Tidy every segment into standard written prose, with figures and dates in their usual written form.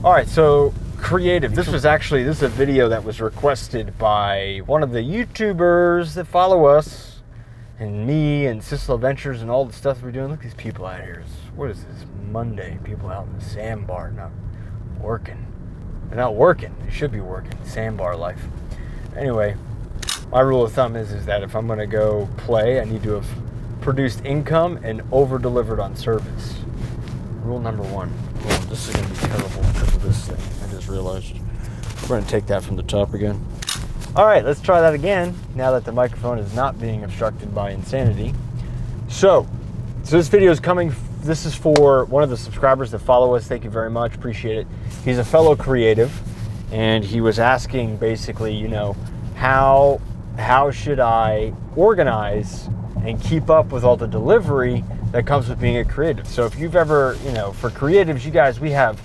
All right, so creative. This is a video that was requested by one of the YouTubers that follow us, and me, and Syslo Ventures, and all the stuff we're doing. Look at these people out here. What is this? Monday. People out in the sandbar, not working. They're not working. They should be working. Sandbar life. Anyway, my rule of thumb is that if I'm going to go play, I need to have produced income and over-delivered on service. Rule number one. Oh, this is going to be terrible because of this thing. I just realized. We're going to take that from the top again. All right, let's try that again now that the microphone is not being obstructed by insanity. So this video is coming. This is for one of the subscribers that follow us. Thank you very much. Appreciate it. He's a fellow creative, and he was asking basically, how should I organize and keep up with all the delivery that comes with being a creative. So if you've ever, for creatives, you guys, we have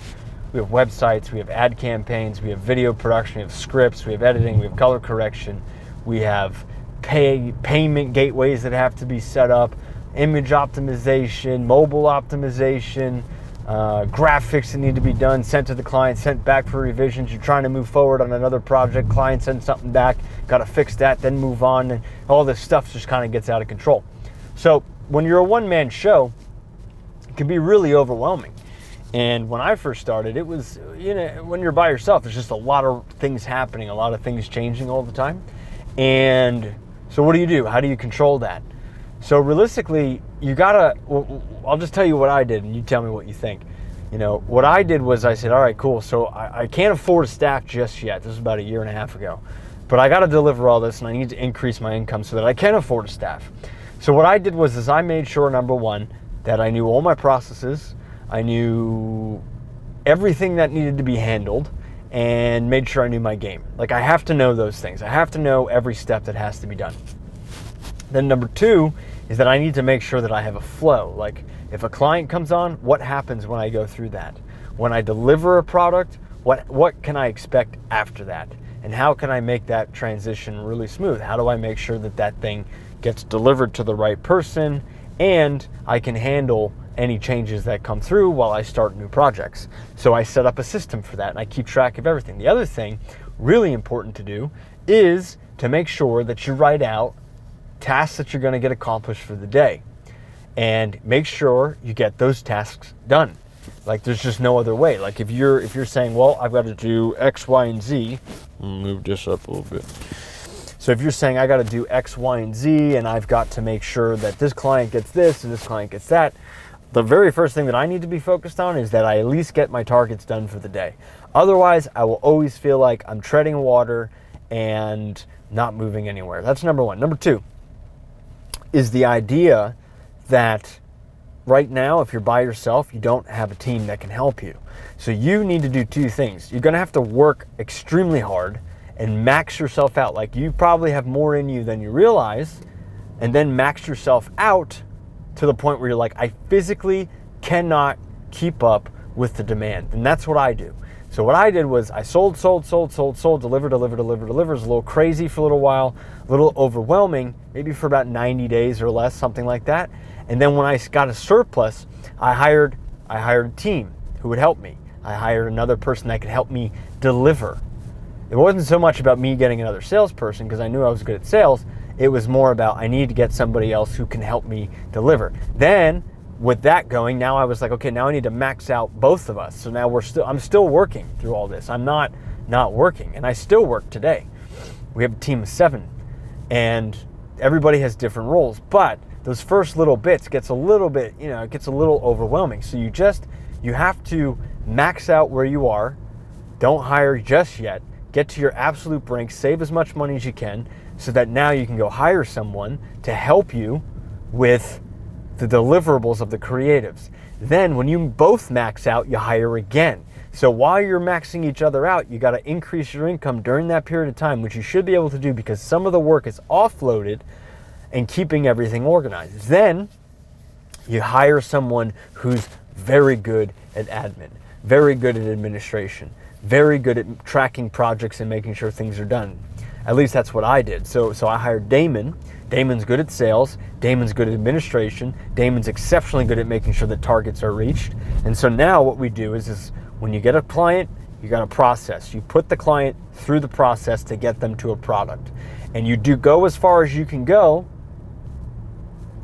websites, we have ad campaigns, we have video production, we have scripts, we have editing, we have color correction, we have payment gateways that have to be set up, image optimization, mobile optimization, graphics that need to be done, sent to the client, sent back for revisions. You're trying to move forward on another project, client sends something back, got to fix that, then move on, and all this stuff just kind of gets out of control. So when you're a one-man show, it can be really overwhelming. And when I first started, it was, when you're by yourself, there's just a lot of things happening, a lot of things changing all the time. And so what do? How do you control that? So realistically, I'll just tell you what I did and you tell me what you think. What I did was I said, all right, cool. So I can't afford a staff just yet. This was about a year and a half ago. But I got to deliver all this and I need to increase my income so that I can afford a staff. So what I did was I made sure, number one, that I knew all my processes. I knew everything that needed to be handled and made sure I knew my game. Like, I have to know those things. I have to know every step that has to be done. Then number two is that I need to make sure that I have a flow. Like, if a client comes on, what happens when I go through that? When I deliver a product, what can I expect after that? And how can I make that transition really smooth? How do I make sure that that thing gets delivered to the right person and I can handle any changes that come through while I start new projects? So I set up a system for that and I keep track of everything. The other thing, really important to do, is to make sure that you write out tasks that you're going to get accomplished for the day and make sure you get those tasks done. Like, there's just no other way. Like, if you're saying, well, I've got to do X, Y, and Z, move this up a little bit. So if you're saying I got to do X, Y, and Z, and I've got to make sure that this client gets this and this client gets that, the very first thing that I need to be focused on is that I at least get my targets done for the day. Otherwise, I will always feel like I'm treading water and not moving anywhere. That's number one. Number two is the idea that right now, if you're by yourself, you don't have a team that can help you. So you need to do two things. You're going to have to work extremely hard and max yourself out. Like, you probably have more in you than you realize, and then max yourself out to the point where you're like, I physically cannot keep up with the demand. And that's what I do. So what I did was I sold, deliver. It was a little crazy for a little while, a little overwhelming, maybe for about 90 days or less, something like that. And then when I got a surplus, I hired a team who would help me. I hired another person that could help me deliver. It wasn't so much about me getting another salesperson because I knew I was good at sales. It was more about I need to get somebody else who can help me deliver. Then with that going, now I was like, okay, now I need to max out both of us. So now I'm still working through all this. I'm not working, and I still work today. We have a team of 7 and everybody has different roles, but those first little bits gets a little bit, it gets a little overwhelming. So you have to max out where you are. Don't hire just yet. Get to your absolute brink, save as much money as you can so that now you can go hire someone to help you with the deliverables of the creatives. Then when you both max out, you hire again. So while you're maxing each other out, you got to increase your income during that period of time, which you should be able to do because some of the work is offloaded and keeping everything organized. Then you hire someone who's very good at admin, very good at administration, very good at tracking projects and making sure things are done. At least that's what I did. So I hired Damon. Damon's good at sales. Damon's good at administration. Damon's exceptionally good at making sure that targets are reached. And so now what we do is When you get a client, you got a process. You put the client through the process to get them to a product. And you do go as far as you can go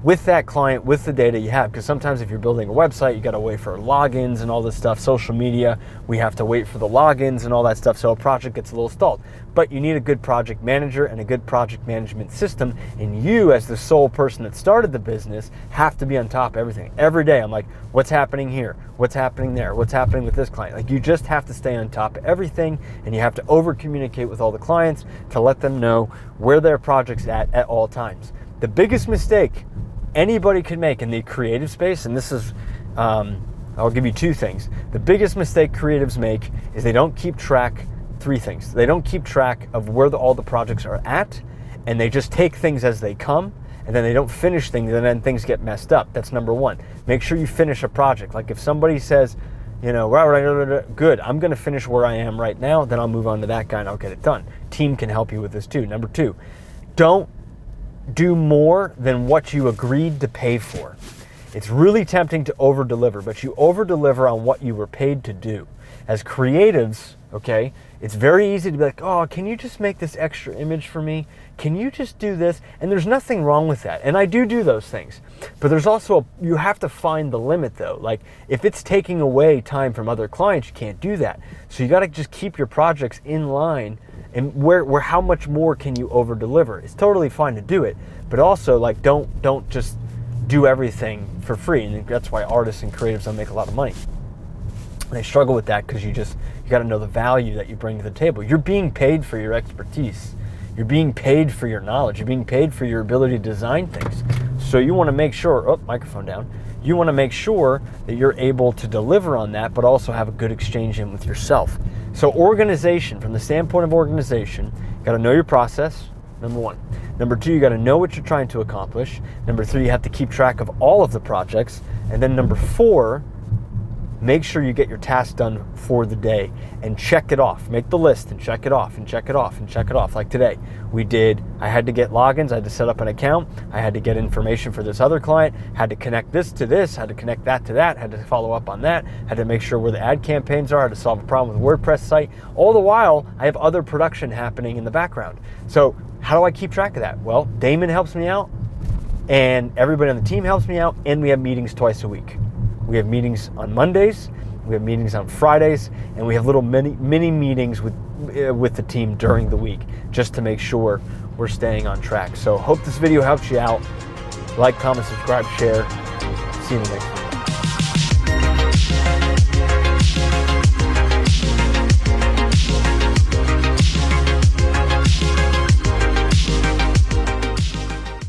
with that client, with the data you have. Because sometimes if you're building a website, you got to wait for logins and all this stuff. Social media, we have to wait for the logins and all that stuff. So a project gets a little stalled. But you need a good project manager and a good project management system. And you, as the sole person that started the business, have to be on top of everything. Every day, I'm like, what's happening here? What's happening there? What's happening with this client? Like, you just have to stay on top of everything, and you have to over communicate with all the clients to let them know where their project's at all times. The biggest mistake anybody can make in the creative space, and this is, I'll give you two things. The biggest mistake creatives make is they don't keep track, three things. They don't keep track of where all the projects are at, and they just take things as they come, and then they don't finish things, and then things get messed up. That's number one. Make sure you finish a project. Like if somebody says, you know, good, I'm gonna finish where I am right now, then I'll move on to that guy and I'll get it done. Team can help you with this too. Number two, don't do more than what you agreed to pay for. It's really tempting to over-deliver, but you over-deliver on what you were paid to do. As creatives, okay, it's very easy to be like, oh, can you just make this extra image for me? Can you just do this? And there's nothing wrong with that. And I do those things. But there's also, you have to find the limit though. Like if it's taking away time from other clients, you can't do that. So you got to just keep your projects in line. And where how much more can you over deliver? It's totally fine to do it, but also like don't just do everything for free. And that's why artists and creatives don't make a lot of money. They struggle with that because you got to know the value that you bring to the table. You're being paid for your expertise. You're being paid for your knowledge. You're being paid for your ability to design things. So you want to make sure, oh, microphone down. You want to make sure that you're able to deliver on that, but also have a good exchange in with yourself. So organization, from the standpoint of organization, you got to know your process, number one. Number two, you got to know what you're trying to accomplish. Number three, you have to keep track of all of the projects. And then number four, make sure you get your task done for the day and check it off. Make the list and check it off and check it off and check it off. Like today, I had to get logins, I had to set up an account, I had to get information for this other client, had to connect this to this, had to connect that to that, had to follow up on that, had to make sure where the ad campaigns are, had to solve a problem with a WordPress site. All the while, I have other production happening in the background. So how do I keep track of that? Well, Damon helps me out, and everybody on the team helps me out, and we have meetings twice a week. We have meetings on Mondays, we have meetings on Fridays, and we have little mini meetings with the team during the week just to make sure we're staying on track. So hope this video helps you out. Like, comment, subscribe, share. See you in the next video.